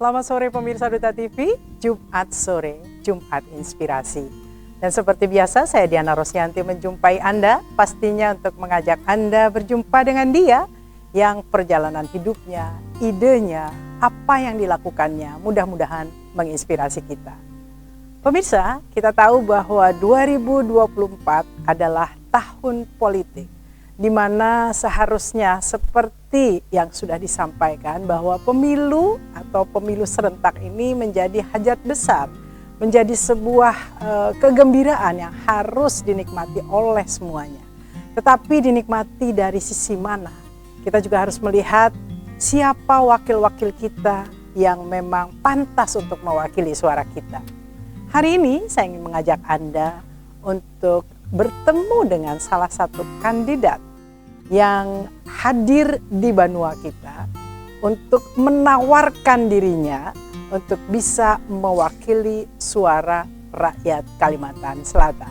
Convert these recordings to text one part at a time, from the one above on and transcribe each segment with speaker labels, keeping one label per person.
Speaker 1: Selamat sore pemirsa Duta TV, Jumat sore, Jumat Inspirasi. Dan seperti biasa saya Diana Rosyanti menjumpai Anda, pastinya untuk mengajak Anda berjumpa dengan dia yang perjalanan hidupnya, idenya, apa yang dilakukannya, mudah-mudahan menginspirasi kita. Pemirsa, kita tahu bahwa 2024 adalah tahun politik, di mana seharusnya seperti yang sudah disampaikan bahwa pemilu atau pemilu serentak ini menjadi hajat besar, menjadi sebuah kegembiraan yang harus dinikmati oleh semuanya. Tetapi dinikmati dari sisi mana? Kita juga harus melihat siapa wakil-wakil kita yang memang pantas untuk mewakili suara kita. Hari ini saya ingin mengajak Anda untuk bertemu dengan salah satu kandidat yang hadir di Banua kita untuk menawarkan dirinya untuk bisa mewakili suara rakyat Kalimantan Selatan.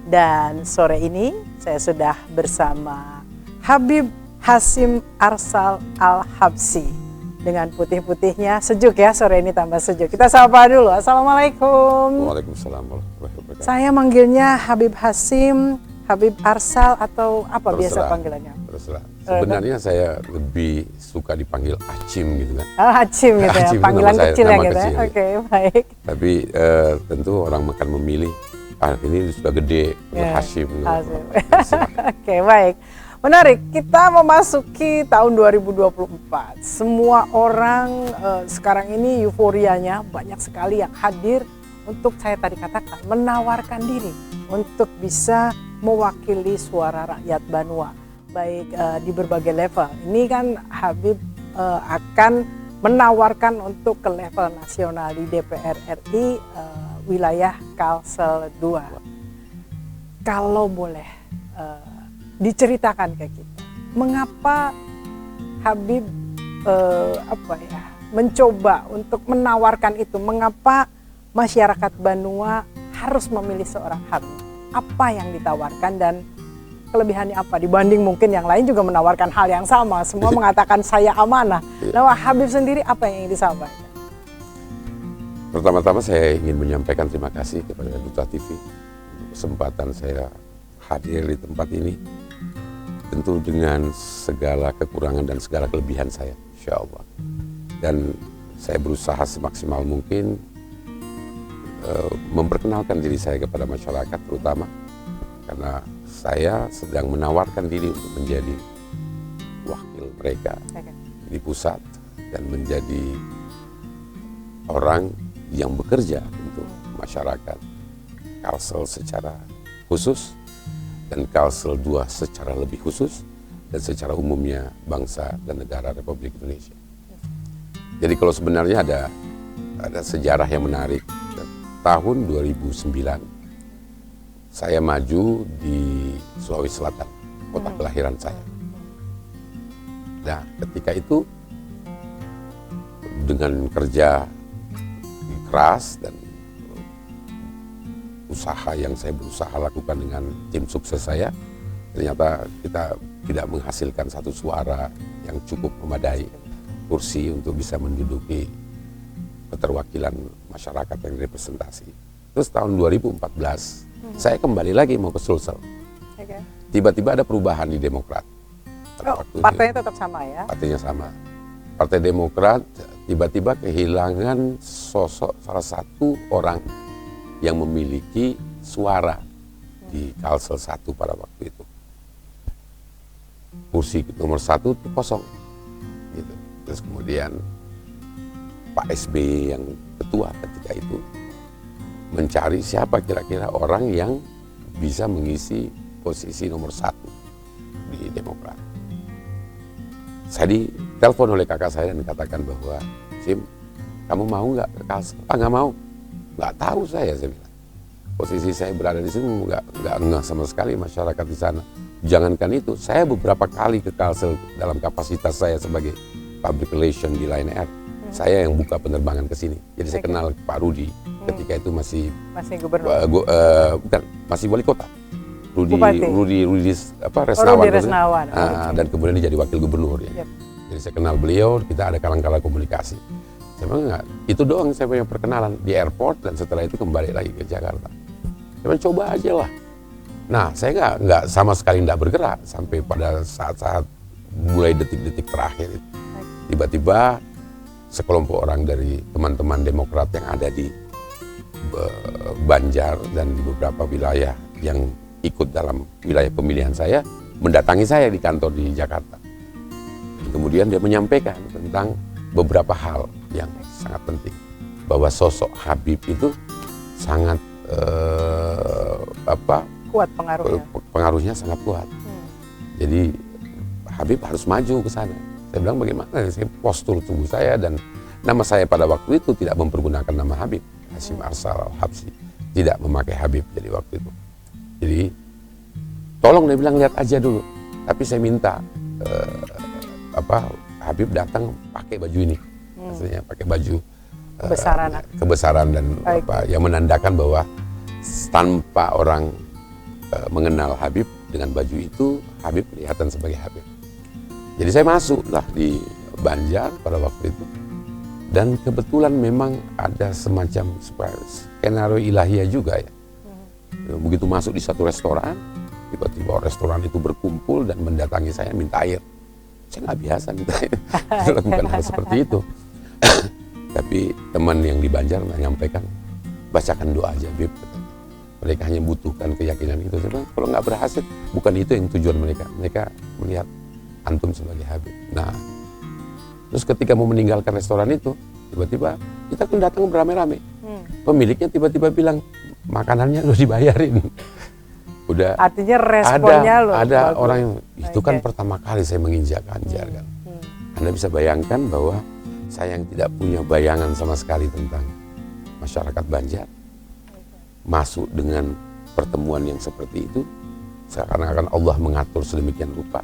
Speaker 1: Dan sore ini saya sudah bersama Habib Hasyim Arsal Al-Habsyi. Dengan putih-putihnya, sejuk ya, sore ini tambah sejuk. Kita sapa dulu. Assalamualaikum.
Speaker 2: Waalaikumsalam warahmatullahi wabarakatuh.
Speaker 1: Saya manggilnya Habib Hasyim, Habib Arsal atau apa biasa panggilannya?
Speaker 2: Terserah. Sebenarnya saya lebih suka dipanggil Acim gitu kan.
Speaker 1: Oh, Acim gitu ya,
Speaker 2: Acim,
Speaker 1: panggilan
Speaker 2: nama
Speaker 1: kecil ya gitu
Speaker 2: kecil.
Speaker 1: ya. Oke, baik.
Speaker 2: Tapi tentu orang akan memilih, ini sudah gede, Hasyim.
Speaker 1: Hasyim. Oke, baik. Menarik, kita memasuki tahun 2024. Semua orang sekarang ini euforianya banyak sekali yang hadir untuk saya tadi katakan menawarkan diri untuk bisa mewakili suara rakyat Banua, baik di berbagai level. Ini kan Habib akan menawarkan untuk ke level nasional di DPR RI wilayah Kalsel 2. Kalau boleh diceritakan ke kita, mengapa Habib mencoba untuk menawarkan itu? Mengapa masyarakat Banua harus memilih seorang Habib? Apa yang ditawarkan dan kelebihannya apa dibanding mungkin yang lain juga menawarkan hal yang sama, semua mengatakan saya amanah. Nah, Habib sendiri apa yang ingin disampaikan?
Speaker 2: Pertama-tama saya ingin menyampaikan terima kasih kepada Duta TV untuk kesempatan saya hadir di tempat ini, tentu dengan segala kekurangan dan segala kelebihan saya, insya Allah. Dan saya berusaha semaksimal mungkin memperkenalkan diri saya kepada masyarakat, terutama karena saya sedang menawarkan diri untuk menjadi wakil mereka di pusat dan menjadi orang yang bekerja untuk masyarakat Kalsel secara khusus dan Kalsel 2 secara lebih khusus dan secara umumnya bangsa dan negara Republik Indonesia. Jadi kalau sebenarnya ada sejarah yang menarik. Tahun 2009 saya maju di Sulawesi Selatan, kota kelahiran saya. Nah, ketika itu dengan kerja keras dan usaha yang saya berusaha lakukan dengan tim sukses saya, ternyata kita tidak menghasilkan satu suara yang cukup memadai kursi untuk bisa menduduki keterwakilan masyarakat yang representasi. Terus tahun 2014 saya kembali lagi mau ke Sulsel. Tiba-tiba ada perubahan di Demokrat.
Speaker 1: Partainya tetap sama ya?
Speaker 2: Partainya sama. Partai Demokrat tiba-tiba kehilangan sosok salah satu orang yang memiliki suara di Kalsel 1 pada waktu itu. Kursi nomor 1 itu kosong. Gitu. Terus kemudian Pak SBY yang ketua ketika itu mencari siapa kira-kira orang yang bisa mengisi posisi nomor 1 di Demokrat. Saya ditelepon oleh kakak saya dan katakan bahwa, Sim, kamu mau nggak ke Kalsel? Nggak mau. Nggak tahu saya bilang. Posisi saya berada di sini nggak ngeh sama sekali masyarakat di sana. Jangankan itu, saya beberapa kali ke Kalsel dalam kapasitas saya sebagai public relation di Lion Air. Saya yang buka penerbangan ke sini. Jadi saya kenal Pak Rudi ketika itu masih
Speaker 1: gubernur.
Speaker 2: Bukan, masih wali kota. Rudi
Speaker 1: Resnawan.
Speaker 2: Dan kemudian dia jadi wakil gubernur ya. Jadi saya kenal beliau, kita ada kala-kala komunikasi. Saya bilang enggak, itu doang saya punya perkenalan di airport dan setelah itu kembali lagi ke Jakarta. Saya bilang coba aja lah. Nah, saya nggak sama sekali nggak bergerak sampai pada saat-saat mulai detik-detik terakhir itu. Tiba-tiba sekelompok orang dari teman-teman Demokrat yang ada di Banjar dan di beberapa wilayah yang ikut dalam wilayah pemilihan saya mendatangi saya di kantor di Jakarta. Dan kemudian dia menyampaikan tentang beberapa hal yang sangat penting, bahwa sosok Habib itu sangat
Speaker 1: kuat pengaruhnya.
Speaker 2: Pengaruhnya sangat kuat. Jadi Habib harus maju ke sana. Saya bilang bagaimana? Saya postur tubuh saya dan nama saya pada waktu itu tidak mempergunakan nama Habib. Hasyim Arsal Al-Habsyi tidak memakai Habib jadi waktu itu. Jadi tolong dia bilang lihat aja dulu. Tapi saya minta Habib datang pakai baju ini. Maksudnya pakai baju kebesaran dan yang menandakan bahwa tanpa orang mengenal Habib dengan baju itu, Habib kelihatan sebagai Habib. Jadi saya masuklah di Banjar pada waktu itu. Dan kebetulan memang ada semacam skenario ilahiyah juga ya. Begitu masuk di satu restoran, tiba-tiba restoran itu berkumpul dan mendatangi saya minta air. Saya nggak biasa minta air, bukan hal seperti itu. Tapi teman yang di Banjar menyampaikan, bacakan doa aja Habib. Mereka hanya butuhkan keyakinan itu. Saya bilang, kalau nggak berhasil, bukan itu yang tujuan mereka. Mereka melihat antum sebagai Habib. Nah, terus ketika mau meninggalkan restoran itu, tiba-tiba kita kan datang beramai-ramai. Pemiliknya tiba-tiba bilang, makanannya udah dibayarin. Udah.
Speaker 1: Artinya responnya
Speaker 2: ada orang yang, itu kan pertama kali saya menginjak Banjar kan. Anda bisa bayangkan bahwa saya yang tidak punya bayangan sama sekali tentang masyarakat Banjar, masuk dengan pertemuan yang seperti itu, seakan-akan Allah mengatur sedemikian rupa.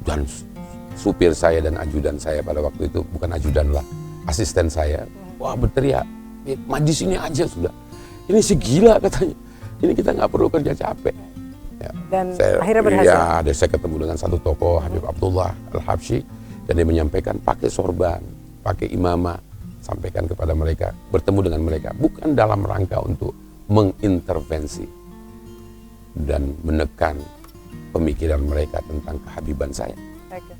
Speaker 2: Dan supir saya dan ajudan saya pada waktu itu, bukan ajudan lah, asisten saya, wah berteriak, maju sini aja sudah. Ini si gila katanya, ini kita nggak perlu kerja capek. Ya,
Speaker 1: dan akhirnya berhasil.
Speaker 2: Ya, saya ketemu dengan satu tokoh, Habib Abdullah Al-Habsyi, dan dia menyampaikan pakai sorban, pakai imamah, sampaikan kepada mereka, bertemu dengan mereka, bukan dalam rangka untuk mengintervensi dan menekan pemikiran mereka tentang kehabiban saya.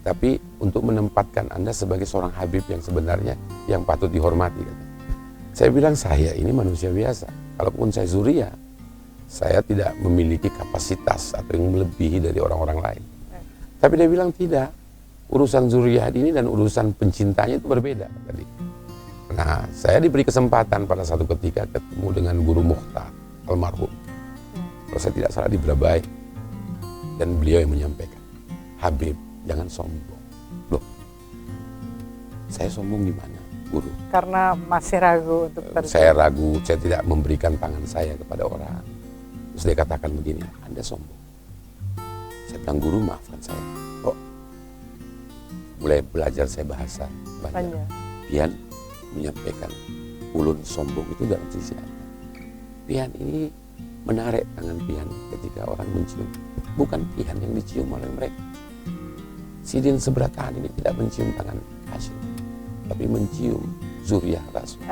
Speaker 2: Tapi untuk menempatkan Anda sebagai seorang Habib yang sebenarnya yang patut dihormati. Saya bilang saya ini manusia biasa. Kalaupun saya Zuriyah, saya tidak memiliki kapasitas atau yang melebihi dari orang-orang lain. Tapi dia bilang tidak. Urusan Zuriyah ini dan urusan pencintanya itu berbeda tadi. Nah, saya diberi kesempatan pada satu ketika ketemu dengan Guru Mukhtar almarhum. Kalau saya tidak salah di Brabai. Dan beliau yang menyampaikan, Habib, jangan sombong. Loh, saya sombong gimana, Guru?
Speaker 1: Karena masih ragu untuk
Speaker 2: Saya ragu, saya tidak memberikan tangan saya kepada orang. Terus dia katakan begini, Anda sombong. Saya bilang, Guru maafkan saya. Oh, mulai belajar saya bahasa Banjar. Pian menyampaikan, ulun sombong itu dalam sisi apa? Pian ini menarik tangan pian ketika orang mencium. Bukan pian yang dicium oleh mereka. Sidin Sebrataan ini tidak mencium tangan Hasyim, tapi mencium Zuriyah Rasul.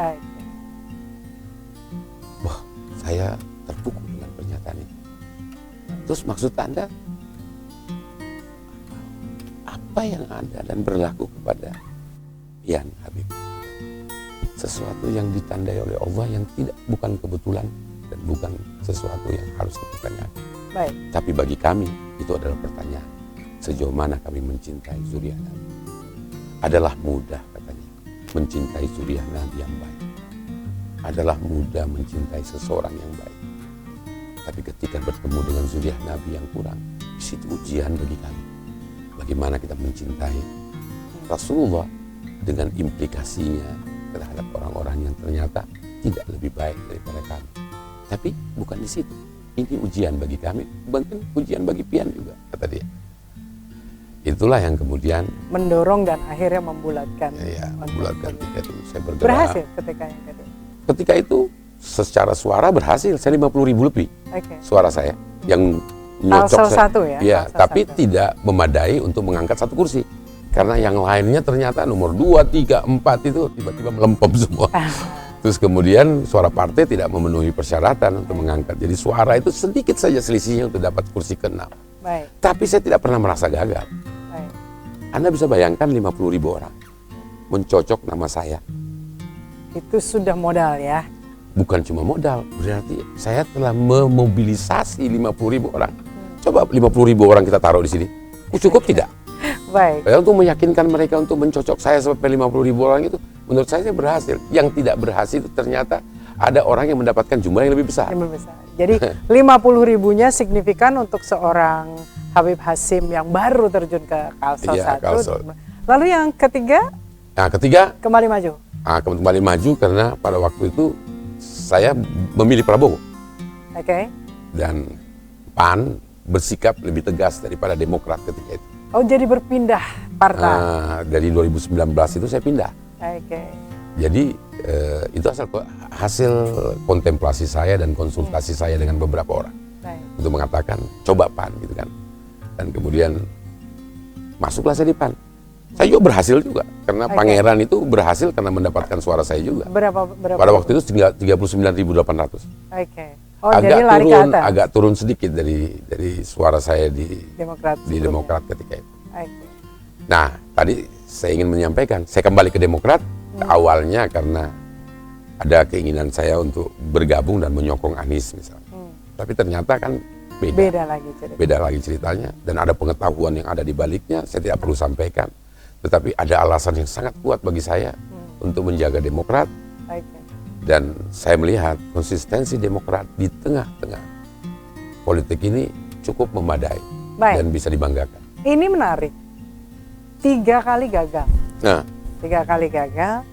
Speaker 2: Wah, saya terpukul dengan pernyataan itu. Terus maksud Anda, apa yang ada dan berlaku kepada pian Habib? Sesuatu yang ditandai oleh Allah yang bukan kebetulan dan bukan sesuatu yang harus dipertanyakan.
Speaker 1: Baik.
Speaker 2: Tapi bagi kami itu adalah pertanyaan, sejauh mana kami mencintai Zuriyah Nabi. Adalah mudah katanya mencintai Zuriyah Nabi yang baik. Adalah mudah mencintai seseorang yang baik. Tapi ketika bertemu dengan Zuriyah Nabi yang kurang, di situ ujian bagi kami. Bagaimana kita mencintai Rasulullah dengan implikasinya terhadap orang-orang yang ternyata tidak lebih baik daripada kami. Tapi bukan di situ. Ini ujian bagi kami, mungkin ujian bagi pian juga, kata dia. Itulah yang kemudian
Speaker 1: mendorong dan akhirnya membulatkan.
Speaker 2: Ya, membulatkan ketika itu saya bergerak.
Speaker 1: Berhasil ketika yang kedua.
Speaker 2: Ketika itu secara suara berhasil, saya 50.000 lebih suara saya yang nyocok
Speaker 1: satu ya.
Speaker 2: Ya, tapi tidak memadai untuk mengangkat satu kursi. Karena yang lainnya ternyata nomor 2, 3, 4 itu tiba-tiba melempem semua. Terus kemudian suara partai tidak memenuhi persyaratan untuk mengangkat. Jadi suara itu sedikit saja selisihnya untuk dapat kursi ke-6.
Speaker 1: Baik.
Speaker 2: Tapi saya tidak pernah merasa gagal.
Speaker 1: Baik.
Speaker 2: Anda bisa bayangkan 50.000 orang mencocok nama saya.
Speaker 1: Itu sudah modal ya.
Speaker 2: Bukan cuma modal, berarti saya telah memobilisasi 50.000 orang. Coba 50.000 orang kita taruh di sini. Cukup tidak?
Speaker 1: Baik.
Speaker 2: Untuk meyakinkan mereka untuk mencocok saya sampai 50.000 orang itu, menurut saya berhasil. Yang tidak berhasil itu ternyata ada orang yang mendapatkan jumlah yang lebih besar.
Speaker 1: Lebih besar. Jadi 50.000-nya signifikan untuk seorang Habib Hasyim yang baru terjun ke Kalsel
Speaker 2: Iya,
Speaker 1: 1.
Speaker 2: Kalsel.
Speaker 1: Lalu yang ketiga,
Speaker 2: Nah, ketiga,
Speaker 1: kembali maju.
Speaker 2: kembali maju karena pada waktu itu saya memilih Prabowo.
Speaker 1: Oke.
Speaker 2: Dan PAN bersikap lebih tegas daripada Demokrat ketika itu.
Speaker 1: Oh, jadi berpindah partai.
Speaker 2: Dari 2019 itu saya pindah.
Speaker 1: Oke.
Speaker 2: Jadi itu hasil kontemplasi saya dan konsultasi saya dengan beberapa orang.
Speaker 1: Baik.
Speaker 2: Untuk mengatakan coba PAN gitu kan. Dan kemudian masuklah saya di PAN. Saya juga berhasil juga karena Pangeran itu berhasil karena mendapatkan suara saya juga.
Speaker 1: Berapa?
Speaker 2: Pada waktu itu 39.800.
Speaker 1: Oke. Oh, jadi lari ke atas.
Speaker 2: Agak turun sedikit dari suara saya di
Speaker 1: Demokrat
Speaker 2: ketika itu.
Speaker 1: Oke.
Speaker 2: Nah, tadi saya ingin menyampaikan, saya kembali ke Demokrat awalnya karena ada keinginan saya untuk bergabung dan menyokong Anies misalnya. Tapi ternyata kan beda lagi ceritanya dan ada pengetahuan yang ada di baliknya, saya tidak perlu sampaikan. Tetapi ada alasan yang sangat kuat bagi saya untuk menjaga Demokrat. Dan saya melihat konsistensi Demokrat di tengah-tengah politik ini cukup memadai. Dan bisa dibanggakan.
Speaker 1: Ini menarik. 3 kali gagal.
Speaker 2: Nah,
Speaker 1: 3 kali gagal.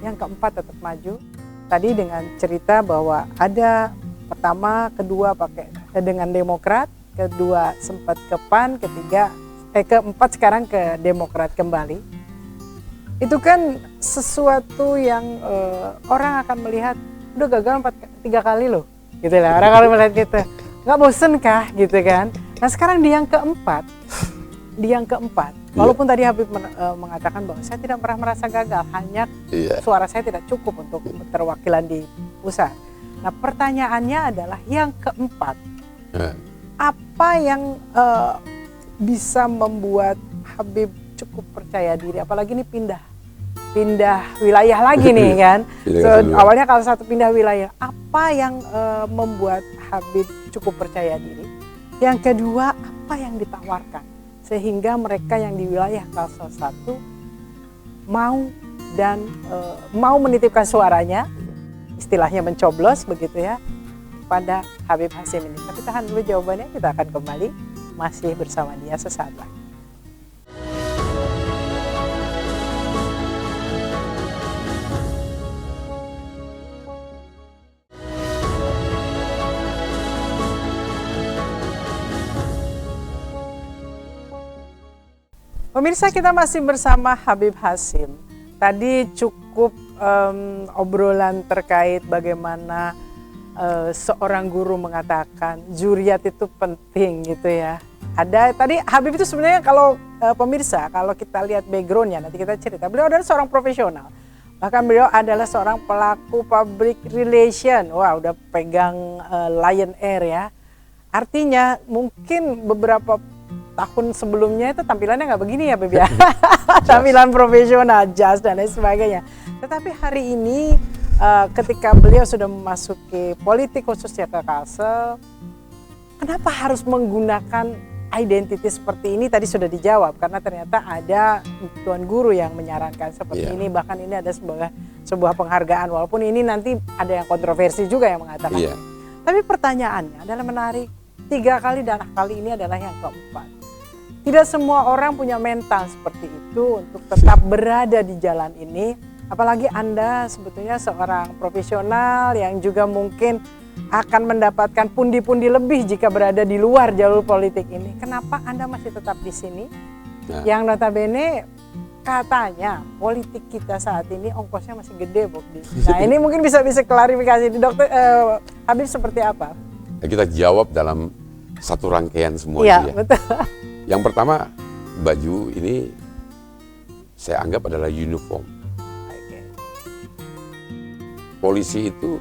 Speaker 1: Yang keempat tetap maju. Tadi dengan cerita bahwa ada pertama, kedua pakai dengan Demokrat, kedua sempat ke PAN, keempat sekarang ke Demokrat kembali. Itu kan sesuatu yang orang akan melihat udah gagal 3 kali loh, gitu lah. Orang kalau melihat gitu, nggak bosen kah, gitu kan? Nah sekarang di yang keempat, walaupun tadi Habib mengatakan bahwa saya tidak pernah merasa gagal, hanya suara saya tidak cukup untuk terwakilan di pusat. Nah pertanyaannya adalah yang keempat, apa yang bisa membuat Habib cukup percaya diri, apalagi ini pindah wilayah lagi nih kan. Awalnya kalau satu pindah wilayah, apa yang membuat Habib cukup percaya diri? Yang kedua, apa yang ditawarkan sehingga mereka yang di wilayah Kalsel 1 mau menitipkan suaranya, istilahnya mencoblos begitu ya, pada Habib Hasyim ini. Tapi tahan dulu jawabannya, kita akan kembali masih bersama dia sesaat lagi. Pemirsa, kita masih bersama Habib Hasyim. Tadi cukup obrolan terkait bagaimana seorang guru mengatakan zuriat itu penting gitu ya. Ada tadi Habib itu sebenarnya kalau pemirsa, kalau kita lihat backgroundnya, nanti kita cerita, beliau adalah seorang profesional. Bahkan beliau adalah seorang pelaku public relation. Wah, udah pegang Lion Air ya. Artinya mungkin beberapa tahun sebelumnya itu tampilannya nggak begini ya Beb ya. Tampilan profesional, jas dan lain sebagainya. Tetapi hari ini ketika beliau sudah memasuki politik khususnya ke Kalsel, kenapa harus menggunakan identiti seperti ini? Tadi sudah dijawab, karena ternyata ada tuan guru yang menyarankan seperti ini. Bahkan ini ada sebuah penghargaan, walaupun ini nanti ada yang kontroversi juga yang mengatakan ini. Tapi pertanyaannya adalah menarik. 3 kali dan kali ini adalah yang keempat. Tidak semua orang punya mental seperti itu untuk tetap berada di jalan ini. Apalagi Anda sebetulnya seorang profesional yang juga mungkin akan mendapatkan pundi-pundi lebih jika berada di luar jalur politik ini. Kenapa Anda masih tetap di sini? Yang notabene katanya politik kita saat ini ongkosnya masih gede, Bu. Nah ini mungkin bisa klarifikasi di Dokter Habib seperti apa?
Speaker 2: Kita jawab dalam satu rangkaian semua.
Speaker 1: Iya, betul.
Speaker 2: Yang pertama, baju ini saya anggap adalah uniform.
Speaker 1: Oke.
Speaker 2: Polisi itu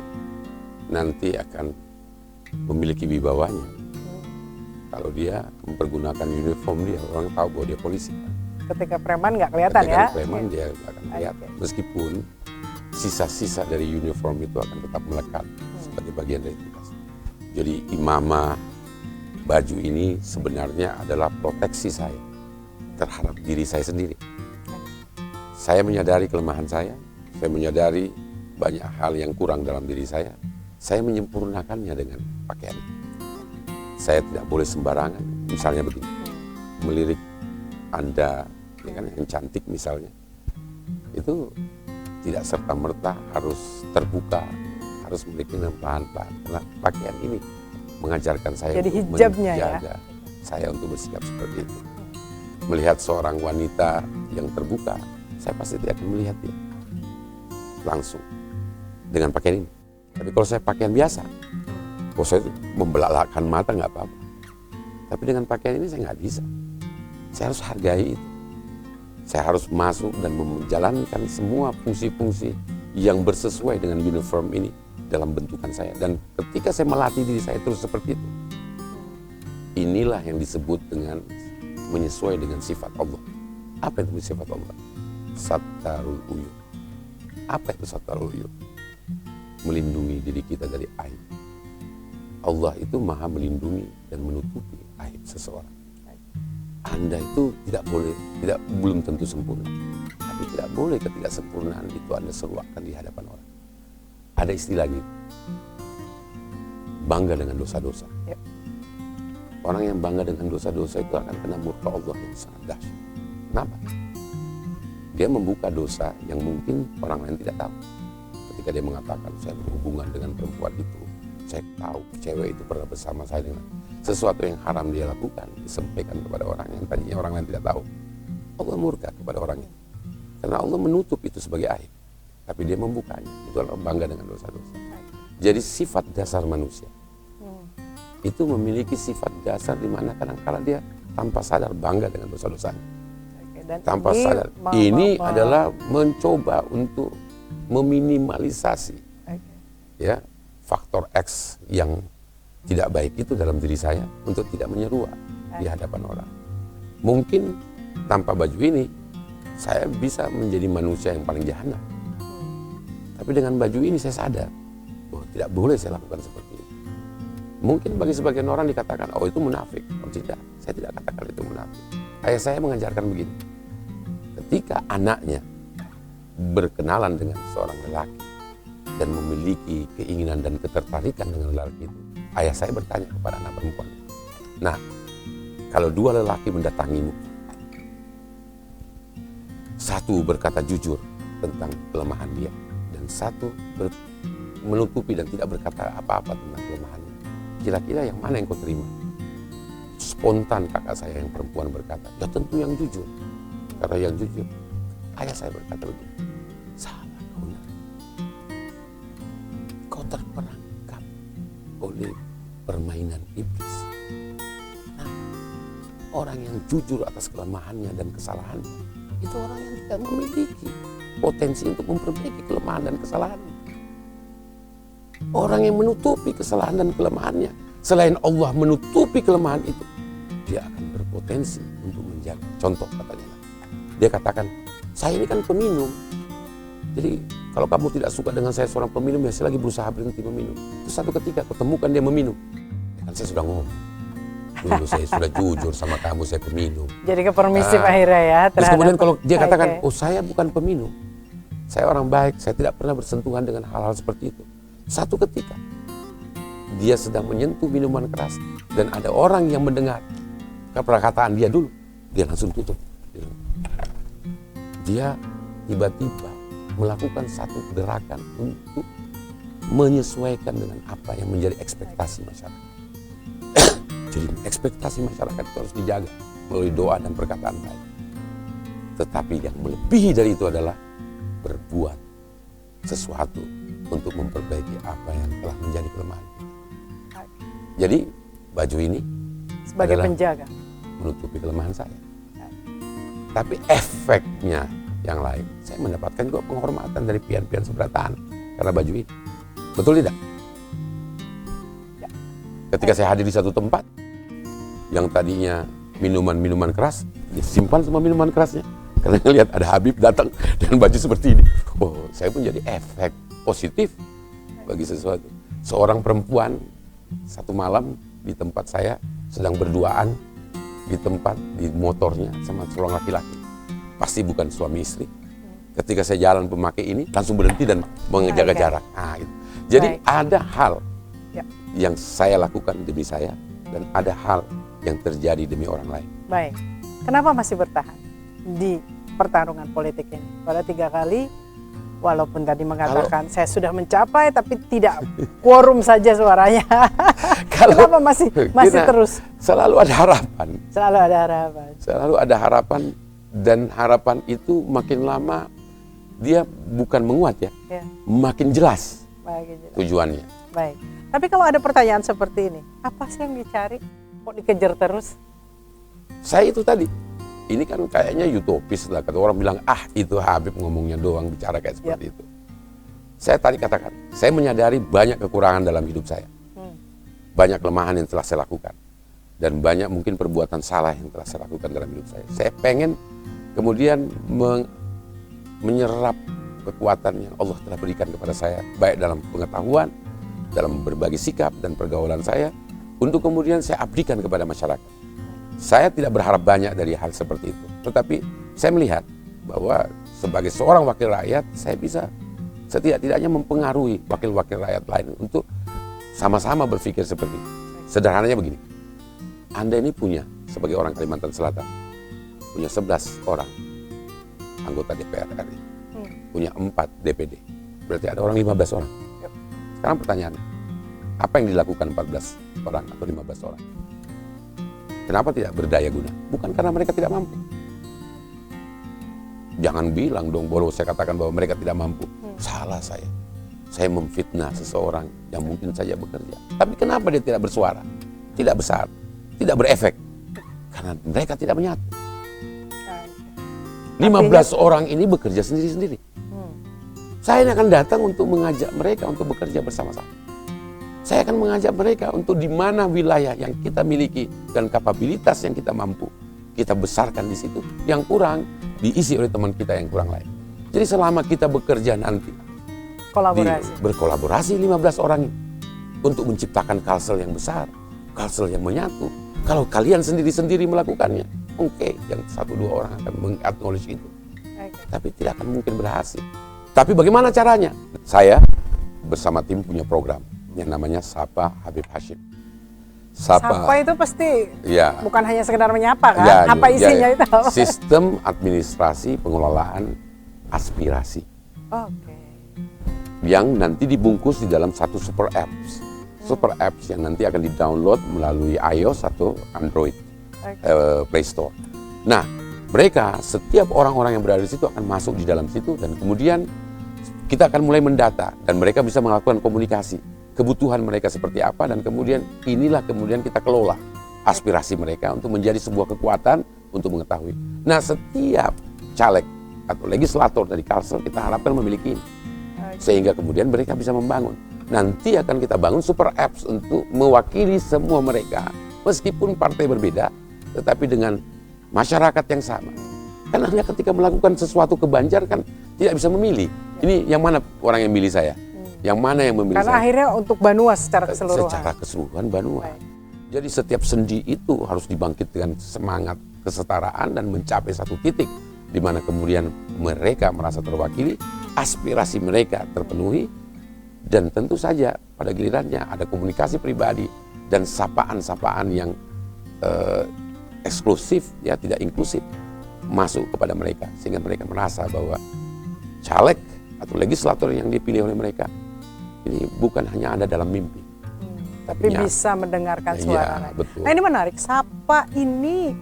Speaker 2: nanti akan memiliki wibawanya. Kalau dia mempergunakan uniform dia, orang tahu bahwa dia polisi.
Speaker 1: Ketika preman nggak kelihatan
Speaker 2: Ketika
Speaker 1: ya?
Speaker 2: preman dia akan kelihatan. Meskipun sisa-sisa dari uniform itu akan tetap melekat sebagai bagian dari tugas. Jadi imamah, baju ini sebenarnya adalah proteksi saya terhadap diri saya sendiri. Saya menyadari kelemahan saya menyadari banyak hal yang kurang dalam diri saya menyempurnakannya dengan pakaian. Saya tidak boleh sembarangan, misalnya begini, melirik Anda ya kan, yang cantik misalnya, itu tidak serta-merta harus terbuka, harus memiliki pelan-pelan, karena pakaian ini mengajarkan saya
Speaker 1: jadi
Speaker 2: untuk
Speaker 1: hijabnya
Speaker 2: menjaga saya untuk bersikap seperti itu. Melihat seorang wanita yang terbuka, saya pasti tidak akan melihat dia langsung dengan pakaian ini. Tapi kalau saya pakaian biasa, kalau saya membelalakan mata nggak apa-apa. Tapi dengan pakaian ini saya nggak bisa. Saya harus hargai itu. Saya harus masuk dan menjalankan semua fungsi-fungsi yang bersesuai dengan uniform ini dalam bentukan saya. Dan ketika saya melatih diri saya terus seperti itu, inilah yang disebut dengan menyesuai dengan sifat Allah. Apa itu sifat Allah? Sattarul uyub. Apa itu sattarul uyub? Melindungi diri kita dari aib. Allah itu maha melindungi dan menutupi aib seseorang. Anda itu belum tentu sempurna. Tapi tidak boleh ketidaksempurnaan itu Anda seruakan di hadapan orang. Ada istilahnya, bangga dengan dosa-dosa.
Speaker 1: Yep.
Speaker 2: Orang yang bangga dengan dosa-dosa itu akan kena murka Allah yang sangat dahsyat. Kenapa? Dia membuka dosa yang mungkin orang lain tidak tahu. Ketika dia mengatakan, saya berhubungan dengan perempuan itu, saya tahu cewek itu pernah bersama saya dengan sesuatu yang haram dia lakukan, disampaikan kepada orang yang tadinya orang lain tidak tahu. Allah murka kepada orang itu. Karena Allah menutup itu sebagai aib. Tapi dia membukanya. Itu adalah bangga dengan dosa-dosa. Jadi sifat dasar manusia itu memiliki sifat dasar di mana kadang-kadang dia tanpa sadar bangga dengan dosa-dosanya.
Speaker 1: Dan
Speaker 2: tanpa sadar. Ini adalah mencoba untuk meminimalisasi ya faktor X yang tidak baik itu dalam diri saya untuk tidak menyeruak di hadapan orang. Mungkin tanpa baju ini saya bisa menjadi manusia yang paling jahanam. Tapi dengan baju ini saya sadar bahwa tidak boleh saya lakukan seperti itu. Mungkin bagi sebagian orang dikatakan, oh itu munafik. Oh tidak, saya tidak katakan itu munafik. Ayah saya mengajarkan begini. Ketika anaknya berkenalan dengan seorang lelaki dan memiliki keinginan dan ketertarikan dengan lelaki itu, ayah saya bertanya kepada anak perempuan, nah kalau dua lelaki mendatangimu, satu berkata jujur tentang kelemahan dia dan satu menutupi dan tidak berkata apa-apa tentang kelemahannya, kira-kira yang mana yang kau terima? Spontan kakak saya yang perempuan berkata, ya tentu yang jujur. Karena yang jujur. Ayah saya berkata begini, salah kau nak. Kau terperangkap oleh permainan iblis. Nah, orang yang jujur atas kelemahannya dan kesalahannya, itu orang yang tidak memiliki potensi untuk memperbaiki kelemahan dan kesalahannya. Orang yang menutupi kesalahan dan kelemahannya, selain Allah menutupi kelemahan itu, dia akan berpotensi untuk menjaga. Contoh katanya, dia katakan, saya ini kan peminum. Jadi kalau kamu tidak suka dengan saya seorang peminum, ya saya lagi berusaha berhenti meminum. Terus satu ketika ketemukan dia meminum, ya kan saya sudah ngomong. Dulu saya sudah jujur sama kamu, saya peminum.
Speaker 1: Jadi kepermisif akhirnya ya.
Speaker 2: Terus kemudian kalau dia katakan, oh saya bukan peminum. Saya orang baik, saya tidak pernah bersentuhan dengan hal-hal seperti itu. Satu ketika dia sedang menyentuh minuman keras dan ada orang yang mendengar perkataan dia dulu, dia langsung tutup. Dia tiba-tiba melakukan satu gerakan untuk menyesuaikan dengan apa yang menjadi ekspektasi masyarakat. Jadi ekspektasi masyarakat itu harus dijaga melalui doa dan perkataan baik. Tetapi yang melebihi dari itu adalah berbuat sesuatu untuk memperbaiki apa yang telah menjadi kelemahan. Jadi baju ini
Speaker 1: sebagai
Speaker 2: adalah
Speaker 1: penjaga
Speaker 2: menutupi kelemahan saya. Tapi efeknya yang lain, saya mendapatkan juga penghormatan dari pian-pian seberatan karena baju ini. Betul tidak?
Speaker 1: Ya.
Speaker 2: Ketika saya hadir di satu tempat yang tadinya minuman-minuman keras, disimpan semua minuman kerasnya. Karena ngelihat ada Habib datang dengan baju seperti ini. Oh, saya pun jadi efek positif bagi sesuatu. Seorang perempuan satu malam di tempat saya sedang berduaan di tempat di motornya sama seorang laki-laki. Pasti bukan suami istri. Ketika saya jalan memakai ini, langsung berhenti dan menjaga jarak. Nah, gitu. Jadi ada hal yang saya lakukan demi saya dan ada hal yang terjadi demi orang lain.
Speaker 1: Baik. Kenapa masih bertahan di pertarungan politik ini? Pada 3 kali, walaupun tadi mengatakan saya sudah mencapai, tapi tidak quorum saja suaranya. Kenapa masih terus?
Speaker 2: Selalu ada harapan.
Speaker 1: Selalu ada harapan.
Speaker 2: Selalu ada harapan, dan harapan itu makin lama dia bukan menguat ya. Makin jelas tujuannya.
Speaker 1: Baik. Tapi kalau ada pertanyaan seperti ini, apa sih yang dicari? Kok dikejar terus?
Speaker 2: Saya itu tadi, ini kan kayaknya utopis lah, kata orang bilang, itu Habib ngomongnya doang, bicara kayak seperti itu. Saya tadi katakan, saya menyadari banyak kekurangan dalam hidup saya. Banyak kelemahan yang telah saya lakukan. Dan banyak mungkin perbuatan salah yang telah saya lakukan dalam hidup saya. Saya pengen kemudian menyerap kekuatan yang Allah telah berikan kepada saya, baik dalam pengetahuan, dalam berbagi sikap dan pergaulan saya, untuk kemudian saya abdikan kepada masyarakat. Saya tidak berharap banyak dari hal seperti itu, tetapi saya melihat bahwa sebagai seorang wakil rakyat, saya bisa setidak-tidaknya mempengaruhi wakil-wakil rakyat lain untuk sama-sama berpikir seperti itu. Sederhananya begini, Anda ini punya, sebagai orang Kalimantan Selatan, punya 11 orang anggota DPR RI, punya 4 DPD, berarti ada orang 15 orang. Sekarang pertanyaannya, apa yang dilakukan 14 orang atau 15 orang? Kenapa tidak berdaya guna? Bukan karena mereka tidak mampu. Jangan bilang dong, baru saya katakan bahwa mereka tidak mampu. Salah saya. Saya memfitnah seseorang yang mungkin saja bekerja. Tapi kenapa dia tidak bersuara? Tidak besar, tidak berefek. Karena mereka tidak menyatu. 15 orang ini bekerja sendiri-sendiri. Saya akan datang untuk mengajak mereka untuk bekerja bersama-sama. Saya akan mengajak mereka untuk di mana wilayah yang kita miliki dan kapabilitas yang kita mampu, kita besarkan di situ. Yang kurang diisi oleh teman kita yang kurang lain. Jadi selama kita bekerja nanti, berkolaborasi 15 orang ini untuk menciptakan Kalsel yang besar, Kalsel yang menyatu. Kalau kalian sendiri-sendiri melakukannya, oke, yang 1-2 orang akan meng-acknowledge itu. Tapi tidak akan mungkin berhasil. Tapi bagaimana caranya? Saya bersama tim punya program yang namanya Sapa Habib Hashim.
Speaker 1: Sapa itu pasti bukan hanya sekedar menyapa kan? Apa isinya itu?
Speaker 2: Sistem administrasi pengelolaan aspirasi. Yang nanti dibungkus di dalam satu super apps. Super apps yang nanti akan di-download melalui iOS atau Android Play Store. Nah, mereka, setiap orang-orang yang berada di situ akan masuk di dalam situ, dan kemudian kita akan mulai mendata dan mereka bisa melakukan komunikasi. Kebutuhan mereka seperti apa, dan kemudian inilah kemudian kita kelola aspirasi mereka untuk menjadi sebuah kekuatan untuk mengetahui. Nah, setiap caleg atau legislator dari Kalsel kita harapkan memiliki ini. Sehingga kemudian mereka bisa membangun. Nanti akan kita bangun super apps untuk mewakili semua mereka. Meskipun partai berbeda, tetapi dengan masyarakat yang sama. Karena hanya ketika melakukan sesuatu ke Banjar kan tidak bisa memilih. Ini yang mana orang yang milih saya? Yang mana yang memilih
Speaker 1: Karena
Speaker 2: saya?
Speaker 1: akhirnya untuk Banua secara keseluruhan.
Speaker 2: Secara keseluruhan Banua. Jadi setiap sendi itu harus dibangkit dengan semangat kesetaraan dan mencapai satu titik di mana kemudian mereka merasa terwakili, aspirasi mereka terpenuhi, dan tentu saja pada gilirannya ada komunikasi pribadi dan sapaan-sapaan yang eksklusif, ya tidak inklusif, masuk kepada mereka sehingga mereka merasa bahwa caleg atau legislator yang dipilih oleh mereka ini bukan hanya ada dalam mimpi,
Speaker 1: tapi bisa mendengarkan suara. Nah, ini menarik. Sapa ini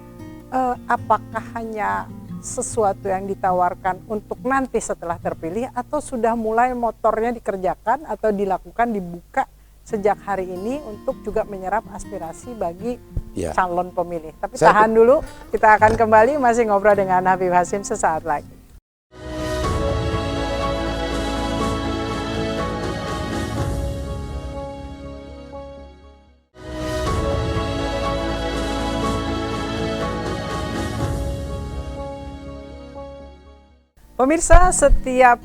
Speaker 1: apakah hanya sesuatu yang ditawarkan untuk nanti setelah terpilih, atau sudah mulai motornya dikerjakan atau dilakukan, dibuka sejak hari ini untuk juga menyerap aspirasi bagi
Speaker 2: Ya.
Speaker 1: calon pemilih. Tapi
Speaker 2: Saya-
Speaker 1: tahan dulu, kita akan kembali masih ngobrol dengan Habib Hasyim sesaat lagi. Pemirsa, setiap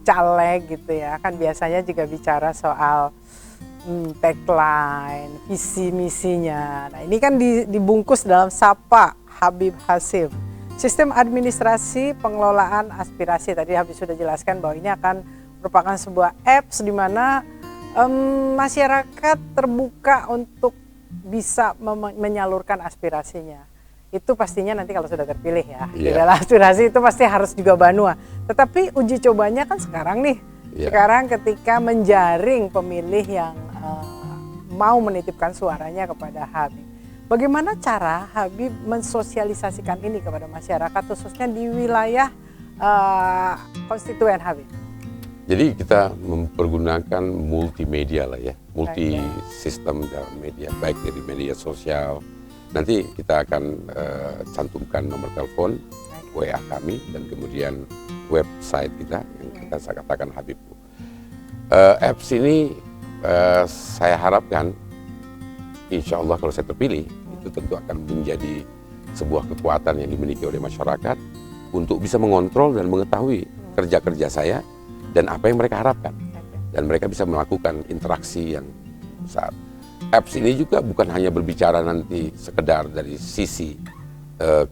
Speaker 1: caleg gitu ya, kan biasanya juga bicara soal tagline, visi misinya. Nah, ini kan dibungkus dalam Sapa Habib Hasyim. Sistem administrasi pengelolaan aspirasi, tadi Habib sudah jelaskan bahwa ini akan merupakan sebuah apps di mana masyarakat terbuka untuk bisa menyalurkan aspirasinya. Itu pastinya nanti kalau sudah terpilih ya. Di dalam aspirasi itu pasti harus juga Banua. Tetapi uji cobanya kan sekarang nih. Sekarang ketika menjaring pemilih yang mau menitipkan suaranya kepada Habib. Bagaimana cara Habib mensosialisasikan ini kepada masyarakat khususnya di wilayah konstituen Habib?
Speaker 2: Jadi kita mempergunakan multimedia lah ya, multi sistem dalam media, baik dari media sosial. Nanti kita akan cantumkan nomor telepon, WA kami, dan kemudian website kita yang kita katakan Habib. Apps ini saya harapkan, insya Allah kalau saya terpilih, itu tentu akan menjadi sebuah kekuatan yang dimiliki oleh masyarakat untuk bisa mengontrol dan mengetahui kerja-kerja saya dan apa yang mereka harapkan. Dan mereka bisa melakukan interaksi yang besar. Apps ini juga bukan hanya berbicara nanti sekedar dari sisi